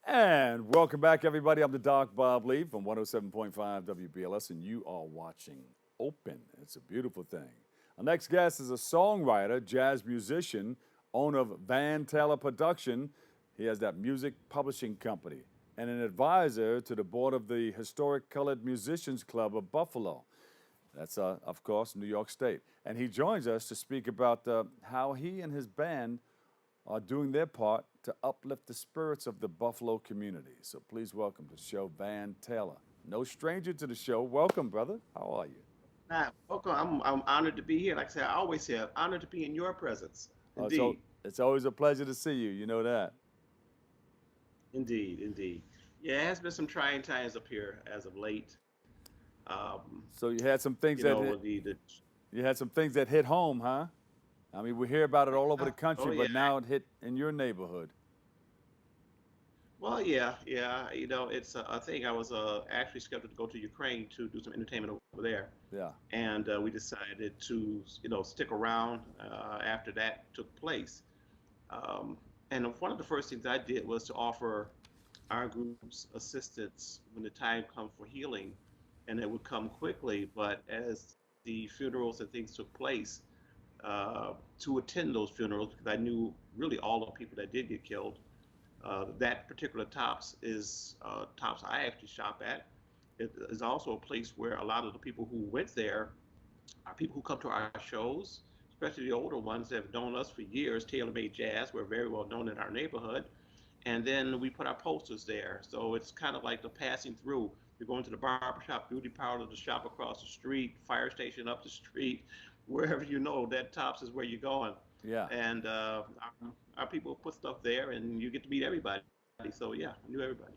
And welcome back, everybody. I'm the Doc Bob Lee from 107.5 WBLS, and you are watching Open. It's a beautiful thing. Our next guest is a songwriter, jazz musician, owner of Van Taylor Production. He has that music publishing company and an advisor to the board of the Historic Colored Musicians Club of Buffalo. That's, of course, New York State. And he joins us to speak about how he and his band are doing their part to uplift the spirits of the Buffalo community. So please welcome to the show Van Taylor. No stranger to the show. Welcome, brother. How are you? Welcome. I'm honored to be here. Like I said, I always say, I'm honored to be in your presence. Uh, it's, al- Indeed, it's always a pleasure to see you. You know that. indeed. Yeah, it has been some trying times up here as of late. Um, So you had some things that hit, the you had some things that hit home, huh? I mean, we hear about it all over the country, oh yeah. but now it hit in your neighborhood. Well, yeah. It's a thing. I was actually scheduled to go to Ukraine to do some entertainment over there, Yeah, and we decided to stick around after that took place. Um, and one of the first things I did was to offer our groups assistance when the time comes for healing, and it would come quickly. But as the funerals and things took place, to attend those funerals, because I knew really all the people that did get killed. That particular Tops I actually shop at. It is also a place where a lot of the people who went there are people who come to our shows, especially the older ones that have known us for years. Taylor Made Jazz, we're very well known in our neighborhood, and then we put our posters there. So it's kind of like the passing through. You're going to the barbershop, beauty parlor, the shop across the street, fire station up the street, wherever you know that Tops is where you're going. yeah, And our people put stuff there, and you get to meet everybody. So yeah, I knew everybody.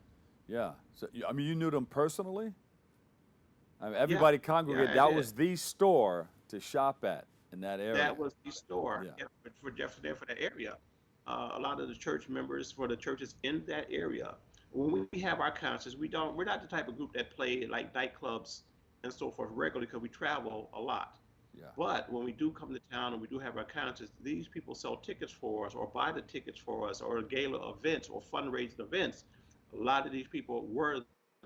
yeah. So I mean, you knew them personally. I mean, Yeah, everybody yeah, congregated. I That did. was the store to shop at in that area. That was the store, Yeah, yeah, for Jefferson there for that area. A lot of the church members for the churches in that area. When we have our concerts, we're not the type of group that play like nightclubs and so forth regularly because we travel a lot. yeah, But when we do come to town and we do have our concerts, these people sell tickets for us or buy the tickets for us or gala events or fundraising events. A lot of these people were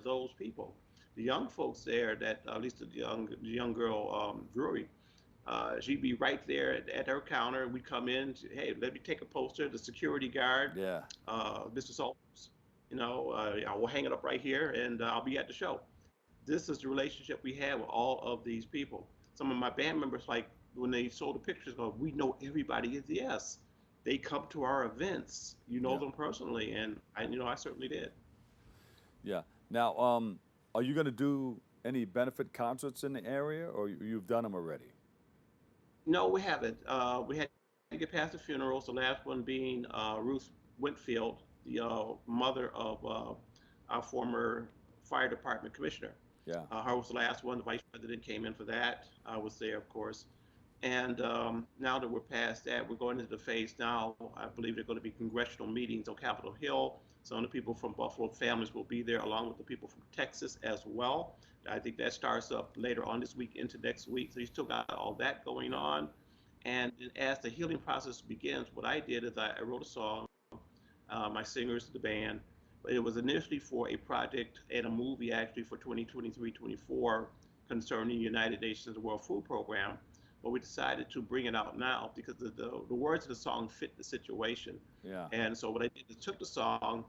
those people. The young folks there, that at least the young girl Drury, she'd be right there at her counter. We'd come in, hey, let me take a poster. The security guard, yeah. Mr. Salters, I will hang it up right here, and I'll be at the show. This is the relationship we have with all of these people. Some of my band members, like when they saw the pictures, go, we know everybody is yes. They come to our events. You know Yeah. them personally, and I certainly did. Yeah. Now, are you going to do any benefit concerts in the area, or you've done them already? No, we haven't. We had to get past the funerals. The last one being Ruth Whitfield, the mother of our former fire department commissioner. Yeah. Her was the last one. The vice president came in for that. I was there, of course. And now that we're past that, we're going into the phase now. I believe there are going to be congressional meetings on Capitol Hill. Some of the people from Buffalo families will be there, along with the people from Texas as well. I think that starts up later on this week into next week. So you still got all that going Yeah. on. And as the healing process begins, what I did is I wrote a song, my singers, the band, but it was initially for a project and a movie actually for 2023-24 concerning the United Nations World Food Program. But we decided to bring it out now because the words of the song fit the situation. Yeah. And so what I did is took the song,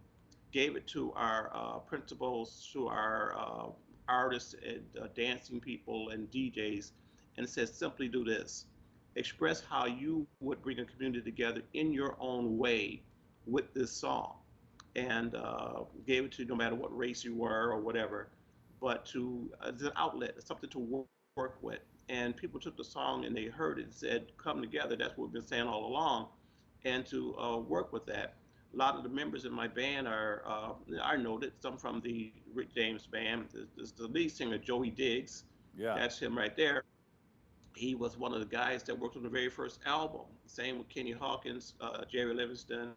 gave it to our principals, to our artists and dancing people and DJs, and said simply do this: express how you would bring a community together in your own way with this song, and gave it to no matter what race you were or whatever, but to as an outlet, something to work with. And people took the song and they heard it and said, "Come together." That's what we've been saying all along, and to work with that. A lot of the members in my band are noted. Some from the Rick James band. There's the lead singer Joey Diggs. Yeah. That's him right there. He was one of the guys that worked on the very first album. Same with Kenny Hawkins, Jerry Livingston,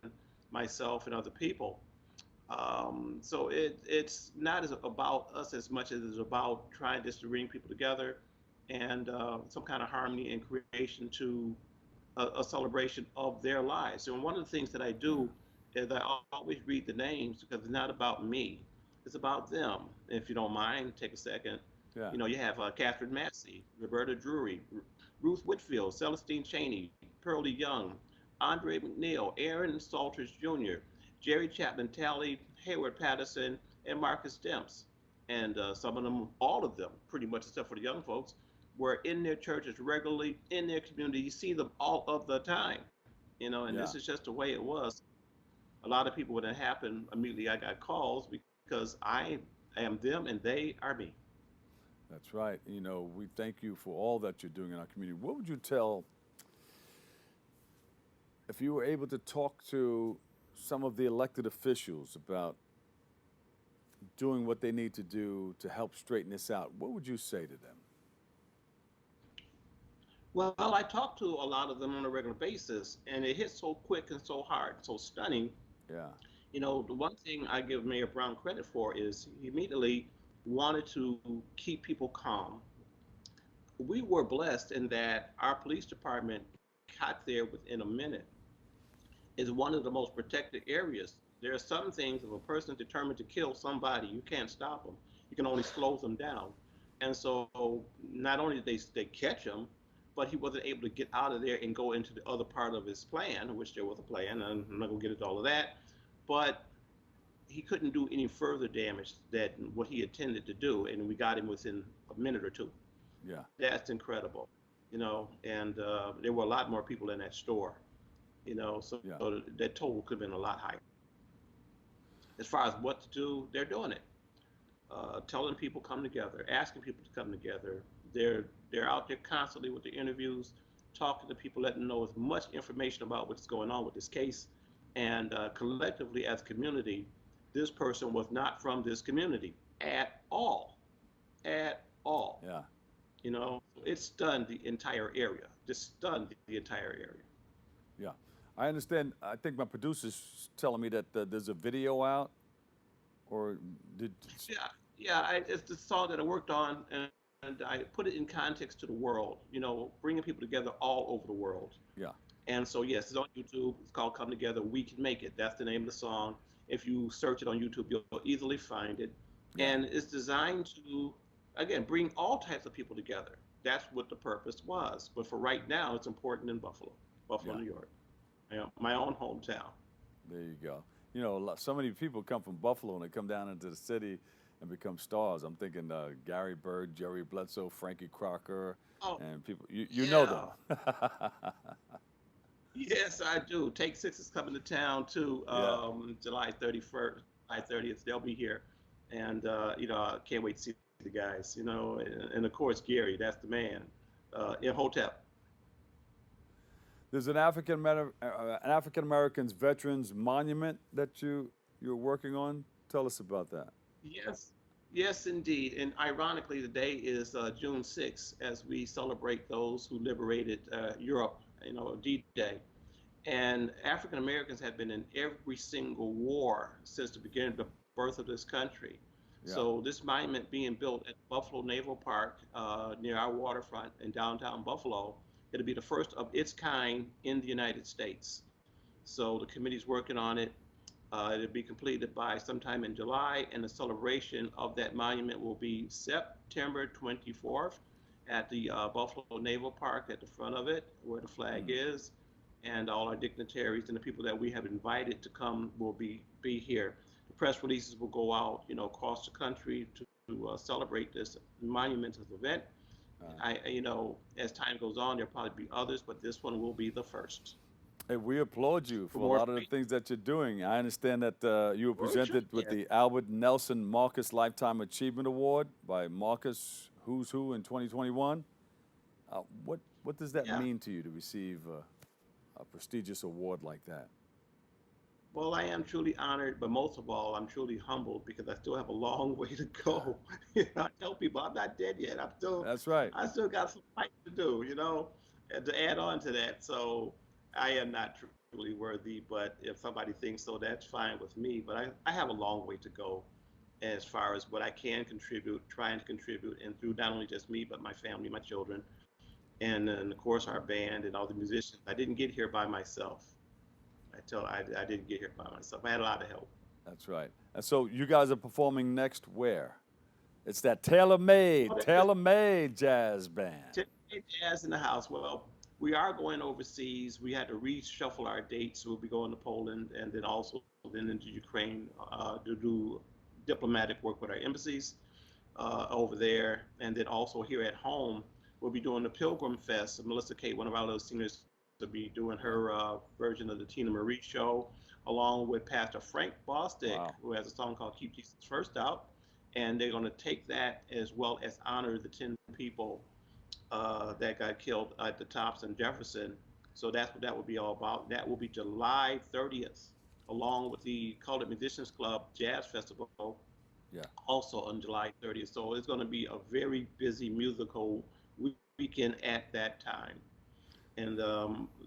myself, and other people. So it's not as about us as much as it's about trying just to bring people together and some kind of harmony and creation to a celebration of their lives. So one of the things that I Yeah. do is I always read the names because it's not about me. It's about them. If you don't mind, take a second. Yeah. You have Catherine Massey, Roberta Drury, Ruth Whitfield, Celestine Cheney, Pearlie Young, Andre McNeil, Aaron Salters Jr., Jerry Chapman, Tally Hayward Patterson, and Marcus Demps. And some of them, all of them, pretty much except for the young folks, were in their churches regularly, in their community. You see them all of the time, and this Yeah. is just the way it was. A lot of people, when it happened, immediately I got calls because I am them and they are me. That's right. We thank you for all that you're doing in our community. What would you tell if you were able to talk to some of the elected officials about doing what they need to do to help straighten this out? What would you say to them? Well, I talk to a lot of them on a regular basis, and it hits so quick and so hard, so stunning. Yeah. The one thing I give Mayor Brown credit for is he immediately wanted to keep people calm. We were blessed in that our police department got there within a minute. Is one of the most protected areas. There are some things, if a person is determined to kill somebody, you can't stop them. You can only slow them down. And so not only did they catch him, but he wasn't able to get out of there and go into the other part of his plan, which there was a plan, and I'm not going to get into all of that. But he couldn't do any further damage than what he intended to do, and we got him within a minute or two. Yeah. That's incredible, and there were a lot more people in that store, so Yeah. that total could have been a lot higher. As far as what to do, they're doing it. Telling people come together, asking people to come together. They're out there constantly with the interviews, talking to people, letting them know as much information about what's going on with this case. And collectively, as a community, this person was not from this community at all. Yeah. It stunned the entire area, just stunned the entire area. Yeah. I understand. I think my producer's telling me that there's a video out, or did. Yeah, yeah. It's the song that I worked on, and I put it in context to the world. Bringing people together all over the world. Yeah. And so, yes, it's on YouTube. It's called "Come Together, We Can Make It." That's the name of the song. If you search it on YouTube, you'll easily find it. Yeah. And it's designed to, again, bring all types of people together. That's what the purpose was. But for right now, it's important in Buffalo, Yeah. New York, my own hometown. There you go. So many people come from Buffalo and they come down into the city and become stars. I'm thinking Gary Bird, Jerry Bledsoe, Frankie Crocker, Oh, and people. You know yeah. them. Yes, I do. Take Six is coming to town too. Yeah. July 31st, July 30th. They'll be here, and I can't wait to see the guys. And of course Gary, that's the man. In Hotel. There's an African Americans Veterans Monument that you're working on. Tell us about that. Yes, yes, indeed. And ironically, today is June 6th as we celebrate those who liberated Europe. D-Day. And African Americans have been in every single war since the beginning of the birth of this country. Yeah. So this monument being built at Buffalo Naval Park near our waterfront in downtown Buffalo, it'll be the first of its kind in the United States. So the committee's working on it. It'll be completed by sometime in July, and the celebration of that monument will be September 24th at the Buffalo Naval Park at the front of it, where the flag Mm. is, and all our dignitaries and the people that we have invited to come will be here. The press releases will go out, across the country to celebrate this monumental event. Uh, As time goes on, there'll probably be others, but this one will be the first. Hey, we applaud you For for a more lot of the things that you're doing. I understand that you were presented with yeah. the Albert Nelson Marcus Lifetime Achievement Award by Marcus Who's Who in 2021. What does that Yeah. mean to you to receive a prestigious award like that? Well, I am truly honored, but most of all, I'm truly humbled because I still have a long way to go. I tell people I'm not dead yet. That's right. I still got some fight to do, and to add on to that. So I am not truly worthy, but if somebody thinks so, that's fine with me. But I have a long way to go as far as what I can contribute, trying to contribute, and through not only just me, but my family, my children, and of course our band and all the musicians. I didn't get here by myself. I didn't get here by myself. I had a lot of help. That's right. And so you guys are performing next where? It's that Well, tailor-made jazz band. Jazz in the house. Well, we are going overseas. We had to reshuffle our dates. We'll be going to Poland and then also then into Ukraine to do diplomatic work with our embassies over there. And then also here at home, we'll be doing the Pilgrim Fest. Melissa Kate, one of our little singers, will be doing her version of the Tina Marie show, along with Pastor Frank Bostic, Wow. who has a song called Keep Jesus First Out. And they're going to take that as well as honor the 10 people that got killed at the Thompson Jefferson. So that's what that will be all about. That will be July 30th, along with the Colored Musicians Club Jazz Festival, Yeah. also on July 30th. So it's going to be a very busy musical weekend at that time. And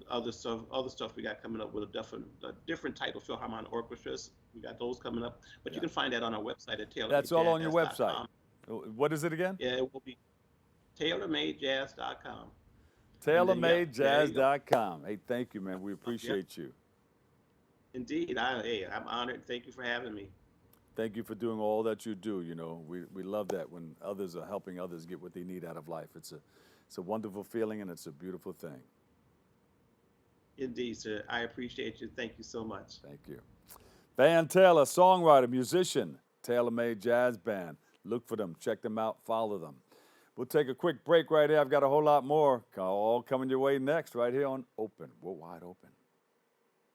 other stuff we got coming up with a different type of Philharmonic orchestras. We got those coming up, but you Yeah. can find that on our website at That's all on your website. taylormadejazz.com. What is it again? Yeah, it will be taylormadejazz.com. And then, yep, there you go. TaylorMadeJazz.com. Hey, thank you, man. We Yep, appreciate you. indeed. I'm honored. Thank you for having me. Thank you for doing all that you do. You know, we love that when others are helping others get what they need out of life. It's a wonderful feeling and it's a beautiful thing. Indeed, sir. I appreciate you. Thank you so much. Thank you. Van Taylor, songwriter, musician, Taylor Made Jazz Band. Look for them, check them out, follow them. We'll take a quick break right here. I've got a whole lot more all coming your way next, right here on Open. We're wide open.